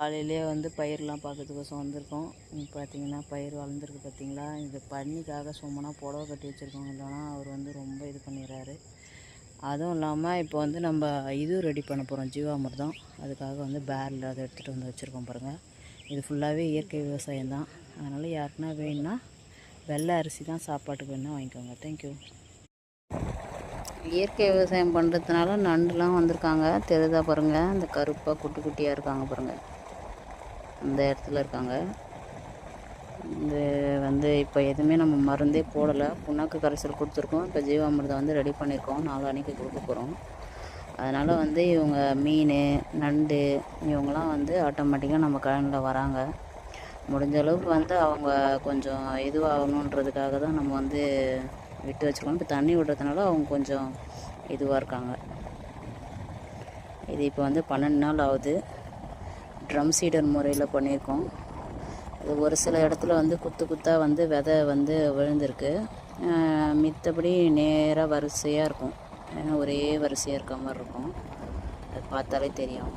காலையிலே வந்து பயிரெலாம் பார்க்கறதுக்கோசம் வந்திருக்கோம். பார்த்தீங்கன்னா பயிர் வளர்ந்துருக்கு பார்த்தீங்களா. இது பண்ணிக்காக சும்மா புடவை கட்டி வச்சுருக்கோம். இல்லைனா அவர் வந்து ரொம்ப இது பண்ணிடுறாரு. அதுவும் இல்லாமல் இப்போ வந்து நம்ம இது ரெடி பண்ண போகிறோம், ஜீவாமிர்தம். அதுக்காக வந்து பேரில் அதை எடுத்துகிட்டு வந்து வச்சுருக்கோம் பாருங்கள். இது ஃபுல்லாகவே இயற்கை விவசாயம் தான். அதனால் யாருக்குன்னா வேணும்னா வெள்ளை அரிசி தான் சாப்பாட்டுக்கு வேணால் வாங்கிக்கோங்க. தேங்க்யூ. இயற்கை விவசாயம் பண்ணுறதுனால நண்டுலாம் வந்திருக்காங்க. தெரியுதா பாருங்கள், இந்த கருப்பாக குட்டி குட்டியாக இருக்காங்க பாருங்கள், அந்த இடத்துல இருக்காங்க. இது வந்து இப்போ எதுவுமே நம்ம மருந்தே போடலை, புண்ணாக்கு கரைசல் கொடுத்துருக்கோம். இப்போ ஜீவாமிர்தம் வந்து ரெடி பண்ணியிருக்கோம், நாளான்னைக்கு கொடுக்க போகிறோம். அதனால் வந்து இவங்க மீன் நண்டு இவங்களாம் வந்து ஆட்டோமேட்டிக்காக நம்ம கழனில் வராங்க. முடிஞ்ச அளவுக்கு வந்து அவங்க கொஞ்சம் இதுவாகணுன்றதுக்காக தான் நம்ம வந்து விட்டு வச்சுருக்கோம். இப்போ தண்ணி விடுறதுனால அவங்க கொஞ்சம் இதுவாக இருக்காங்க. இது இப்போ வந்து 12 நாள் ஆகுது. ட்ரம் சீடர் முறையில் பண்ணியிருக்கோம். அது ஒரு சில இடத்துல வந்து குத்தாக வந்து விதை வந்து விழுந்திருக்கு. மித்தபடி நேராக வரிசையாக இருக்கும். ஏன்னா ஒரே வரிசையாக இருக்க மாதிரி இருக்கும். அது பார்த்தாலே தெரியும்.